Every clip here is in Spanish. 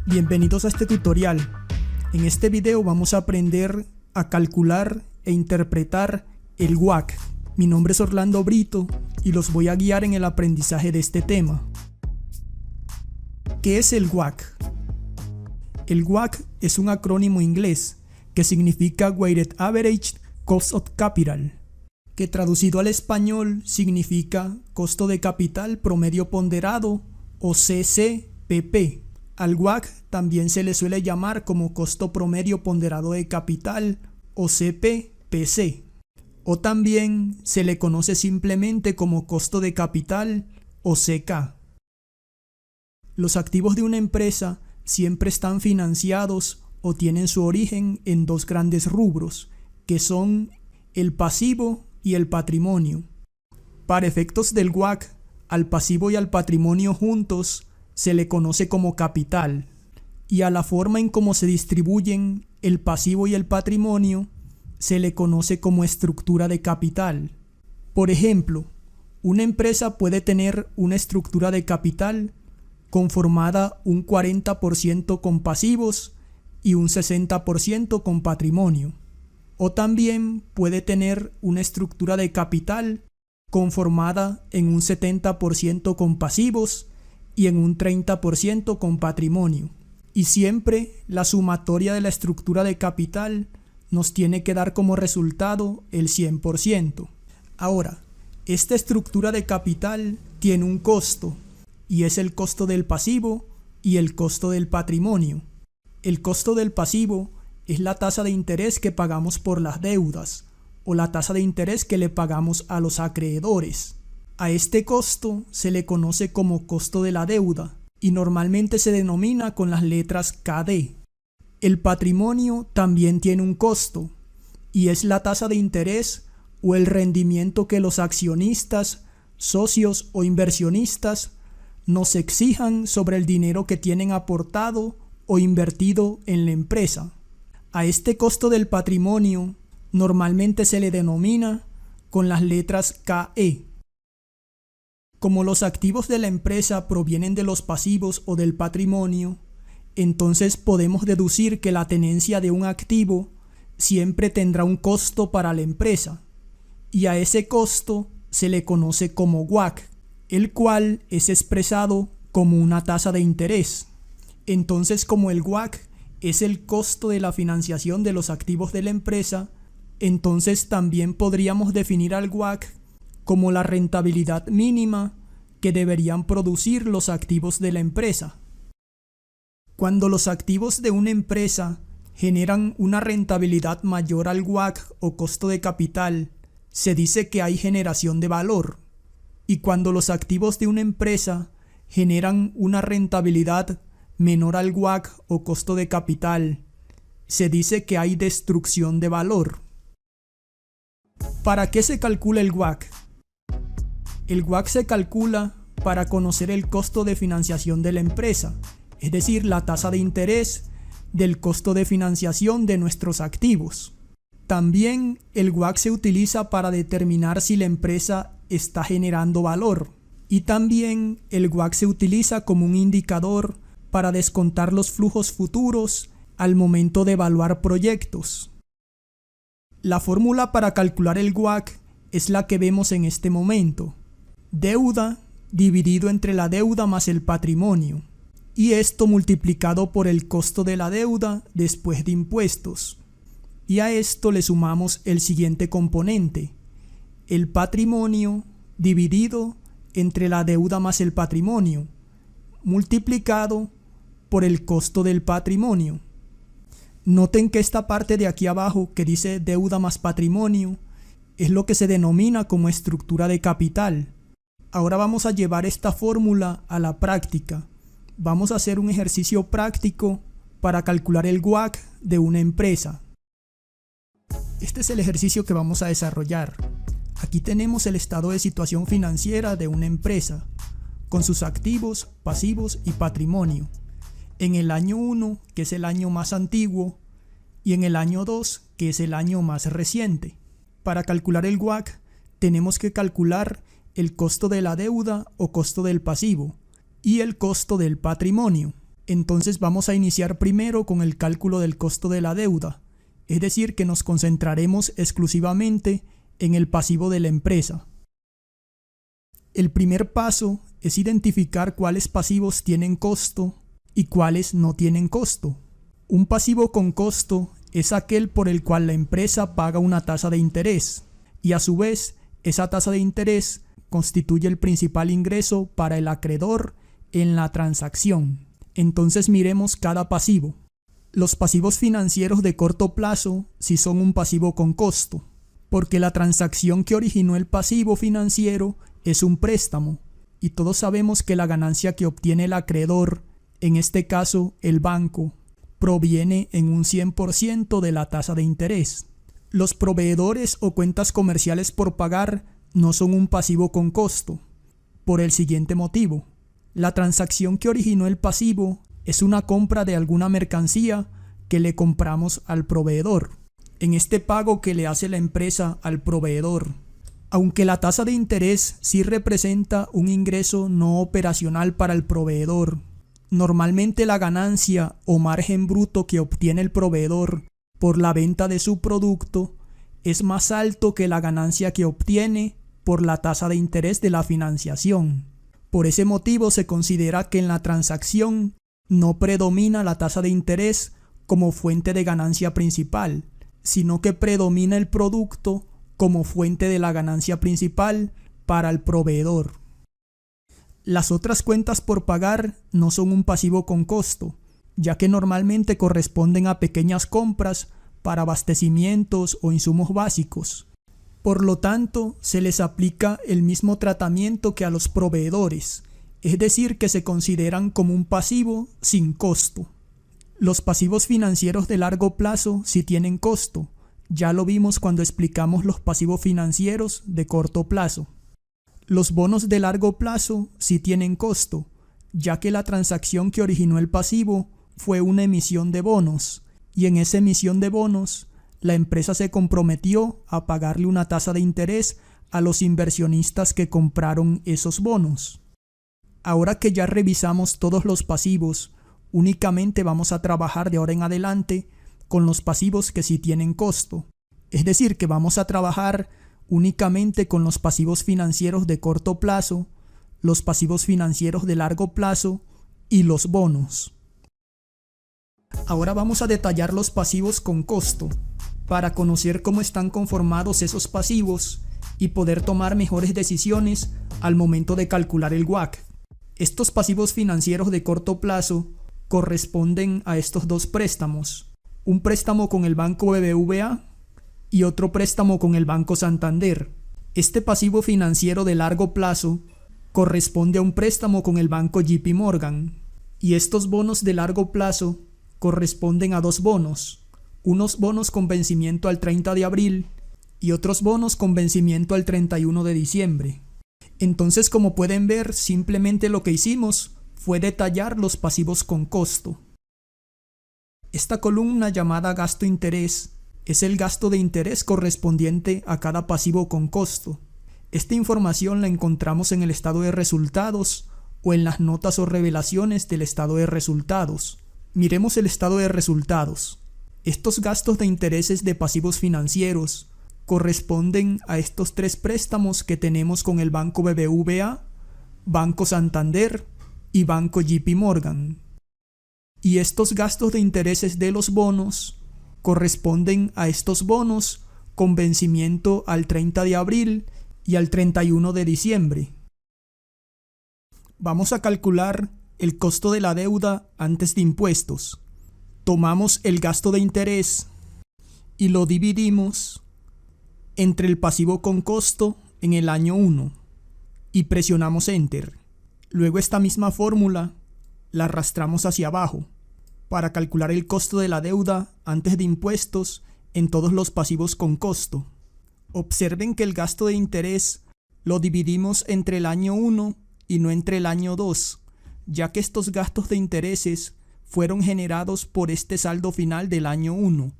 Bienvenidos a este tutorial. En este video vamos a aprender a calcular e interpretar el WACC. Mi nombre es Orlando Brito y los voy a guiar en el aprendizaje de este tema. ¿Qué es el WACC? El WACC es un acrónimo inglés que significa Weighted Average Cost of Capital, que traducido al español significa costo de capital promedio ponderado o CCPP. Al WACC también se le suele llamar como costo promedio ponderado de capital o CPPC, o también se le conoce simplemente como costo de capital o CK. Los activos de una empresa siempre están financiados o tienen su origen en dos grandes rubros, que son el pasivo y el patrimonio. Para efectos del WACC, al pasivo y al patrimonio juntos se le conoce como capital, y a la forma en cómo se distribuyen el pasivo y el patrimonio se le conoce como estructura de capital. Por ejemplo, una empresa puede tener una estructura de capital conformada un 40% con pasivos y un 60% con patrimonio. O también puede tener una estructura de capital conformada en un 70% con pasivos y en un 30% con patrimonio. Y siempre la sumatoria de la estructura de capital nos tiene que dar como resultado el 100%. Ahora, esta estructura de capital tiene un costo, y es el costo del pasivo y el costo del patrimonio. El costo del pasivo es la tasa de interés que pagamos por las deudas, o la tasa de interés que le pagamos a los acreedores. A este costo se le conoce como costo de la deuda y normalmente se denomina con las letras KD. El patrimonio también tiene un costo y es la tasa de interés o el rendimiento que los accionistas, socios o inversionistas nos exijan sobre el dinero que tienen aportado o invertido en la empresa. A este costo del patrimonio normalmente se le denomina con las letras KE. Como los activos de la empresa provienen de los pasivos o del patrimonio, entonces podemos deducir que la tenencia de un activo siempre tendrá un costo para la empresa, y a ese costo se le conoce como WACC, el cual es expresado como una tasa de interés. Entonces, como el WACC es el costo de la financiación de los activos de la empresa, entonces también podríamos definir al WACC como la rentabilidad mínima que deberían producir los activos de la empresa. Cuando los activos de una empresa generan una rentabilidad mayor al WACC o costo de capital, se dice que hay generación de valor. Y cuando los activos de una empresa generan una rentabilidad menor al WACC o costo de capital, se dice que hay destrucción de valor. ¿Para qué se calcula el WACC? El WACC se calcula para conocer el costo de financiación de la empresa, es decir, la tasa de interés del costo de financiación de nuestros activos. También el WACC se utiliza para determinar si la empresa está generando valor, y también el WACC se utiliza como un indicador para descontar los flujos futuros al momento de evaluar proyectos. La fórmula para calcular el WACC es la que vemos en este momento: deuda dividido entre la deuda más el patrimonio, y esto multiplicado por el costo de la deuda después de impuestos. Y a esto le sumamos el siguiente componente: el patrimonio dividido entre la deuda más el patrimonio, multiplicado por el costo del patrimonio. Noten que esta parte de aquí abajo que dice deuda más patrimonio es lo que se denomina como estructura de capital. Ahora vamos a llevar esta fórmula a la práctica. Vamos a hacer un ejercicio práctico para calcular el WACC de una empresa. Este es el ejercicio que vamos a desarrollar. Aquí tenemos el estado de situación financiera de una empresa, con sus activos, pasivos y patrimonio, en el año 1, que es el año más antiguo, y en el año 2, que es el año más reciente. Para calcular el WACC, tenemos que calcular el costo de la deuda o costo del pasivo, y el costo del patrimonio. Entonces vamos a iniciar primero con el cálculo del costo de la deuda, es decir, que nos concentraremos exclusivamente en el pasivo de la empresa. El primer paso es identificar cuáles pasivos tienen costo y cuáles no tienen costo. Un pasivo con costo es aquel por el cual la empresa paga una tasa de interés y a su vez esa tasa de interés constituye el principal ingreso para el acreedor en la transacción. Entonces miremos cada pasivo. Los pasivos financieros de corto plazo sí son un pasivo con costo, porque la transacción que originó el pasivo financiero es un préstamo, y todos sabemos que la ganancia que obtiene el acreedor, en este caso el banco, proviene en un 100% de la tasa de interés. Los proveedores o cuentas comerciales por pagar no son un pasivo con costo, por el siguiente motivo. La transacción que originó el pasivo es una compra de alguna mercancía que le compramos al proveedor. En este pago que le hace la empresa al proveedor, aunque la tasa de interés sí representa un ingreso no operacional para el proveedor, normalmente la ganancia o margen bruto que obtiene el proveedor por la venta de su producto es más alto que la ganancia que obtiene por la tasa de interés de la financiación. Por ese motivo se considera que en la transacción no predomina la tasa de interés como fuente de ganancia principal, sino que predomina el producto como fuente de la ganancia principal para el proveedor. Las otras cuentas por pagar no son un pasivo con costo, ya que normalmente corresponden a pequeñas compras para abastecimientos o insumos básicos. Por lo tanto, se les aplica el mismo tratamiento que a los proveedores, es decir, que se consideran como un pasivo sin costo. Los pasivos financieros de largo plazo sí tienen costo, ya lo vimos cuando explicamos los pasivos financieros de corto plazo. Los bonos de largo plazo sí tienen costo, ya que la transacción que originó el pasivo fue una emisión de bonos, y en esa emisión de bonos, la empresa se comprometió a pagarle una tasa de interés a los inversionistas que compraron esos bonos. Ahora que ya revisamos todos los pasivos, únicamente vamos a trabajar de ahora en adelante con los pasivos que sí tienen costo. Es decir, que vamos a trabajar únicamente con los pasivos financieros de corto plazo, los pasivos financieros de largo plazo y los bonos. Ahora vamos a detallar los pasivos con costo, para conocer cómo están conformados esos pasivos y poder tomar mejores decisiones al momento de calcular el WACC. Estos pasivos financieros de corto plazo corresponden a estos dos préstamos, un préstamo con el Banco BBVA y otro préstamo con el Banco Santander. Este pasivo financiero de largo plazo corresponde a un préstamo con el Banco JP Morgan, y estos bonos de largo plazo corresponden a dos bonos, unos bonos con vencimiento al 30 de abril y otros bonos con vencimiento al 31 de diciembre. Entonces, como pueden ver, simplemente lo que hicimos fue detallar los pasivos con costo. Esta columna llamada gasto interés es el gasto de interés correspondiente a cada pasivo con costo. Esta información la encontramos en el estado de resultados o en las notas o revelaciones del estado de resultados. Miremos el estado de resultados. Estos gastos de intereses de pasivos financieros corresponden a estos tres préstamos que tenemos con el Banco BBVA, Banco Santander y Banco JP Morgan. Y estos gastos de intereses de los bonos corresponden a estos bonos con vencimiento al 30 de abril y al 31 de diciembre. Vamos a calcular el costo de la deuda antes de impuestos. Tomamos el gasto de interés y lo dividimos entre el pasivo con costo en el año 1 y presionamos Enter. Luego esta misma fórmula la arrastramos hacia abajo para calcular el costo de la deuda antes de impuestos en todos los pasivos con costo. Observen que el gasto de interés lo dividimos entre el año 1 y no entre el año 2, ya que estos gastos de intereses fueron generados por este saldo final del año 1,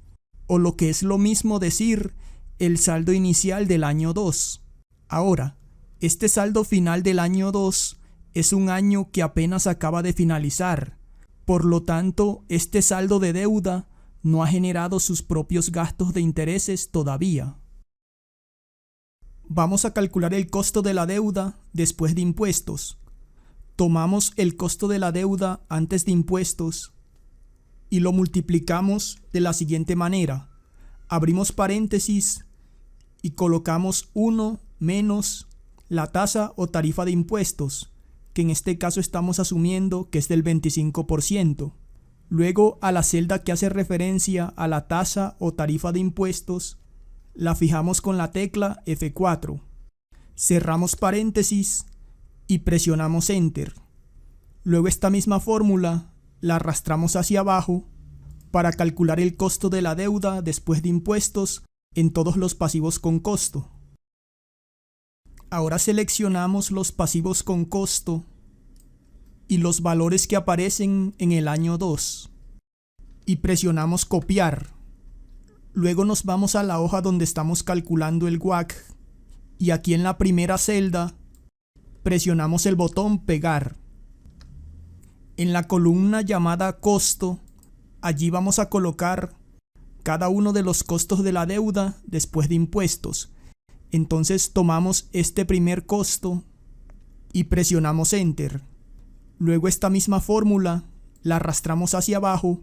o lo que es lo mismo decir, el saldo inicial del año 2. Ahora, este saldo final del año 2 es un año que apenas acaba de finalizar, Por lo tanto, este saldo de deuda no ha generado sus propios gastos de intereses todavía. Vamos a calcular el costo de la deuda después de impuestos. Tomamos el costo de la deuda antes de impuestos y lo multiplicamos de la siguiente manera. Abrimos paréntesis y colocamos 1 menos la tasa o tarifa de impuestos, que en este caso estamos asumiendo que es del 25%. Luego, a la celda que hace referencia a la tasa o tarifa de impuestos, la fijamos con la tecla F4. Cerramos paréntesis y presionamos Enter. Luego esta misma fórmula la arrastramos hacia abajo para calcular el costo de la deuda después de impuestos en todos los pasivos con costo. Ahora seleccionamos los pasivos con costo y los valores que aparecen en el año 2 y presionamos copiar. Luego nos vamos a la hoja donde estamos calculando el WACC y aquí en la primera celda presionamos el botón pegar. En la columna llamada costo, allí vamos a colocar cada uno de los costos de la deuda después de impuestos. Entonces tomamos este primer costo y presionamos Enter. Luego esta misma fórmula la arrastramos hacia abajo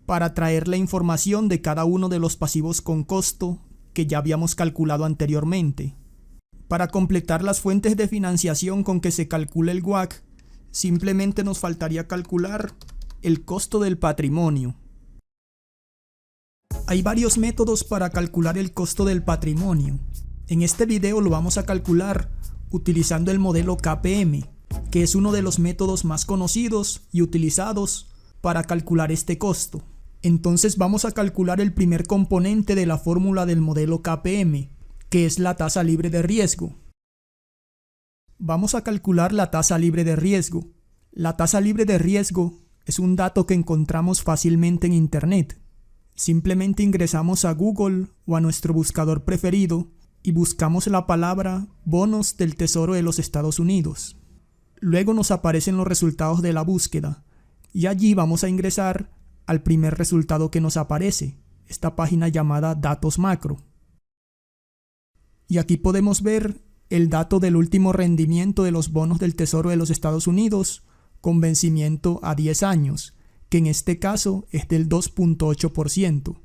para traer la información de cada uno de los pasivos con costo que ya habíamos calculado anteriormente. Para completar las fuentes de financiación con que se calcula el WACC, simplemente nos faltaría calcular el costo del patrimonio. Hay varios métodos para calcular el costo del patrimonio. En este video lo vamos a calcular utilizando el modelo KPM, que es uno de los métodos más conocidos y utilizados para calcular este costo. Entonces vamos a calcular el primer componente de la fórmula del modelo KPM, que es la tasa libre de riesgo. Vamos a calcular la tasa libre de riesgo. La tasa libre de riesgo es un dato que encontramos fácilmente en Internet. Simplemente ingresamos a Google o a nuestro buscador preferido y buscamos la palabra bonos del Tesoro de los Estados Unidos. Luego nos aparecen los resultados de la búsqueda y allí vamos a ingresar al primer resultado que nos aparece, esta página llamada Datos Macro. Y aquí podemos ver el dato del último rendimiento de los bonos del Tesoro de los Estados Unidos con vencimiento a 10 años, que en este caso es del 2.8%.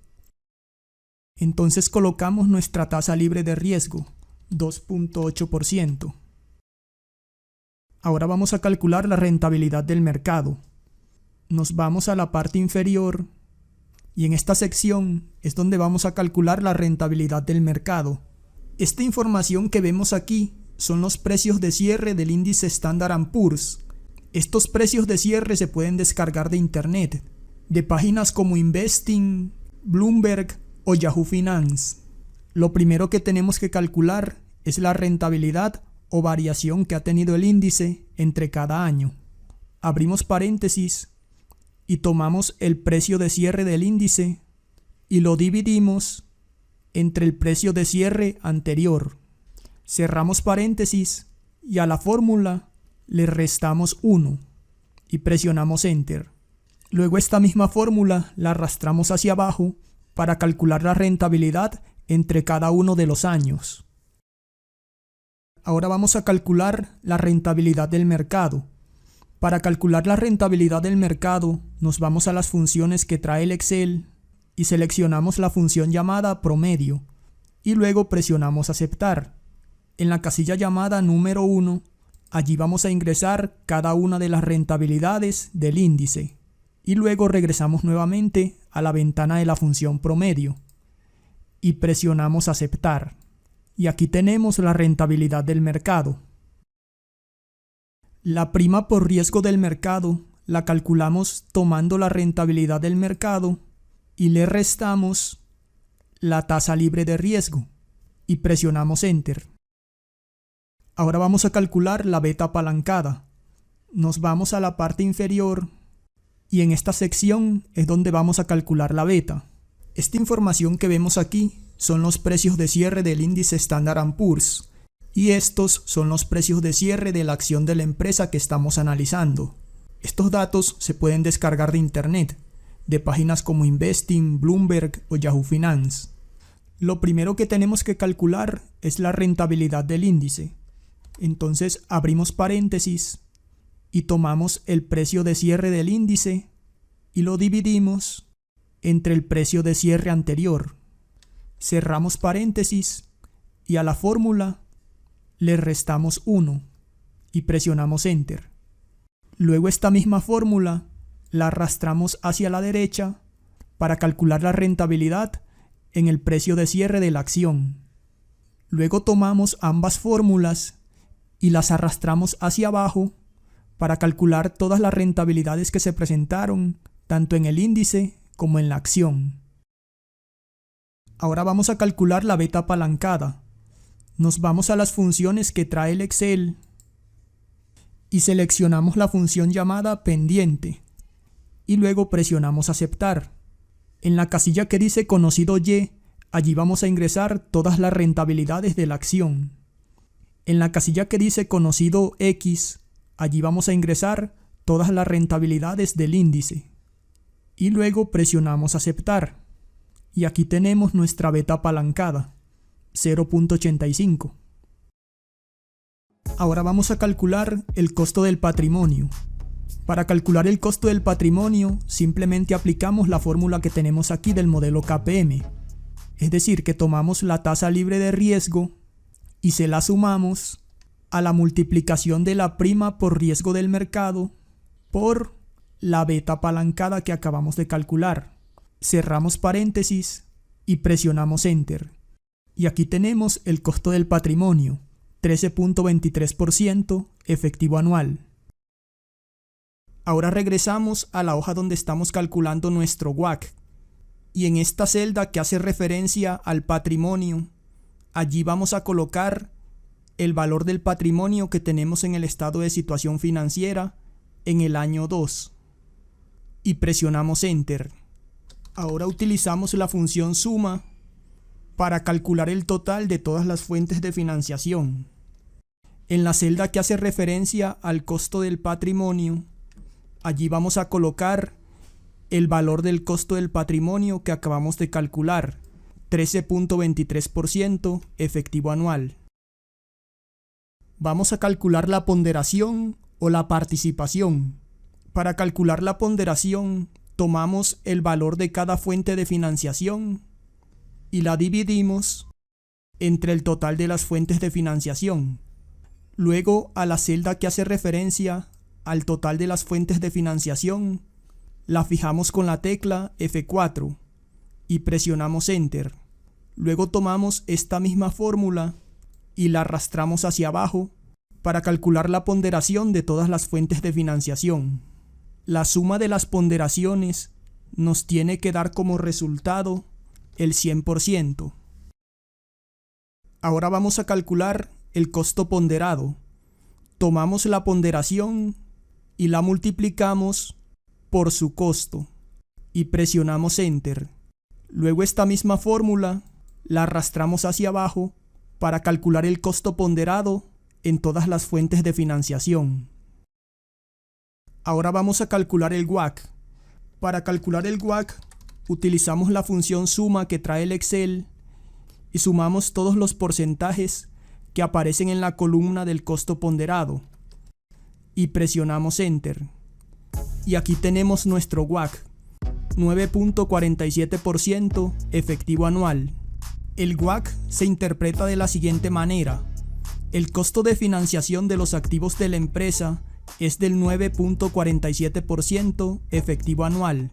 Entonces colocamos nuestra tasa libre de riesgo, 2.8%. Ahora vamos a calcular la rentabilidad del mercado. Nos vamos a la parte inferior y en esta sección es donde vamos a calcular la rentabilidad del mercado. Esta información que vemos aquí son los precios de cierre del índice Standard & Poor's. Estos precios de cierre se pueden descargar de Internet, de páginas como Investing, Bloomberg o Yahoo Finance. Lo primero que tenemos que calcular es la rentabilidad o variación que ha tenido el índice entre cada año. Abrimos paréntesis y tomamos el precio de cierre del índice y lo dividimos entre el precio de cierre anterior. Cerramos paréntesis y a la fórmula le restamos 1 y presionamos Enter. Luego esta misma fórmula la arrastramos hacia abajo para calcular la rentabilidad entre cada uno de los años. Ahora vamos a calcular la rentabilidad del mercado. Para calcular la rentabilidad del mercado, nos vamos a las funciones que trae el Excel y seleccionamos la función llamada promedio y luego presionamos aceptar. En la casilla llamada número 1, allí vamos a ingresar cada una de las rentabilidades del índice y luego regresamos nuevamente a la ventana de la función promedio y presionamos aceptar. Y aquí tenemos la rentabilidad del mercado. La prima por riesgo del mercado la calculamos tomando la rentabilidad del mercado y le restamos la tasa libre de riesgo y presionamos Enter. Ahora vamos a calcular la beta apalancada. Nos vamos a la parte inferior y en esta sección es donde vamos a calcular la beta. Esta información que vemos aquí son los precios de cierre del índice Standard & Poor's y estos son los precios de cierre de la acción de la empresa que estamos analizando. Estos datos se pueden descargar de internet, de páginas como Investing, Bloomberg o Yahoo Finance. Lo primero que tenemos que calcular es la rentabilidad del índice. Entonces abrimos paréntesis y tomamos el precio de cierre del índice y lo dividimos entre el precio de cierre anterior. Cerramos paréntesis y a la fórmula le restamos 1 y presionamos Enter. Luego esta misma fórmula la arrastramos hacia la derecha para calcular la rentabilidad en el precio de cierre de la acción. Luego tomamos ambas fórmulas y las arrastramos hacia abajo para calcular todas las rentabilidades que se presentaron tanto en el índice como en la acción. Ahora vamos a calcular la beta apalancada. Nos vamos a las funciones que trae el Excel y seleccionamos la función llamada pendiente y luego presionamos aceptar. En la casilla que dice conocido Y, allí vamos a ingresar todas las rentabilidades de la acción. En la casilla que dice conocido X, allí vamos a ingresar todas las rentabilidades del índice. Y luego presionamos aceptar. Y aquí tenemos nuestra beta apalancada, 0.85. Ahora vamos a calcular el costo del patrimonio. Para calcular el costo del patrimonio, simplemente aplicamos la fórmula que tenemos aquí del modelo KPM. Es decir, que tomamos la tasa libre de riesgo y se la sumamos a la multiplicación de la prima por riesgo del mercado por la beta apalancada que acabamos de calcular. Cerramos paréntesis y presionamos Enter. Y aquí tenemos el costo del patrimonio, 13.23% efectivo anual. Ahora regresamos a la hoja donde estamos calculando nuestro WACC. Y en esta celda que hace referencia al patrimonio, allí vamos a colocar el valor del patrimonio que tenemos en el estado de situación financiera en el año 2. Y presionamos Enter. Ahora utilizamos la función suma para calcular el total de todas las fuentes de financiación. En la celda que hace referencia al costo del patrimonio, allí vamos a colocar el valor del costo del patrimonio que acabamos de calcular, 13.23% efectivo anual. Vamos a calcular la ponderación o la participación. Para calcular la ponderación, tomamos el valor de cada fuente de financiación y la dividimos entre el total de las fuentes de financiación. Luego, a la celda que hace referencia al total de las fuentes de financiación, la fijamos con la tecla F4 y presionamos Enter. Luego tomamos esta misma fórmula y la arrastramos hacia abajo para calcular la ponderación de todas las fuentes de financiación. La suma de las ponderaciones nos tiene que dar como resultado el 100%. Ahora vamos a calcular el costo ponderado. Tomamos la ponderación y la multiplicamos por su costo y presionamos Enter. Luego esta misma fórmula la arrastramos hacia abajo para calcular el costo ponderado en todas las fuentes de financiación. Ahora vamos a calcular el WACC. Para calcular el WACC utilizamos la función suma que trae el Excel y sumamos todos los porcentajes que aparecen en la columna del costo ponderado y presionamos Enter. Y aquí tenemos nuestro WACC, 9.47% efectivo anual. El WACC se interpreta de la siguiente manera. El costo de financiación de los activos de la empresa es del 9.47% efectivo anual.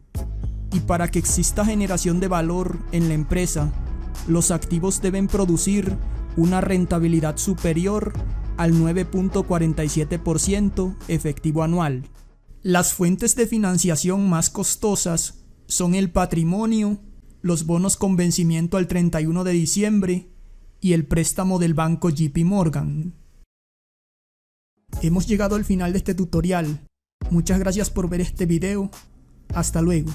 Y para que exista generación de valor en la empresa, los activos deben producir una rentabilidad superior al 9.47% efectivo anual. Las fuentes de financiación más costosas son el patrimonio, los bonos con vencimiento al 31 de diciembre y el préstamo del banco JP Morgan. Hemos llegado al final de este tutorial. Muchas gracias por ver este video. Hasta luego.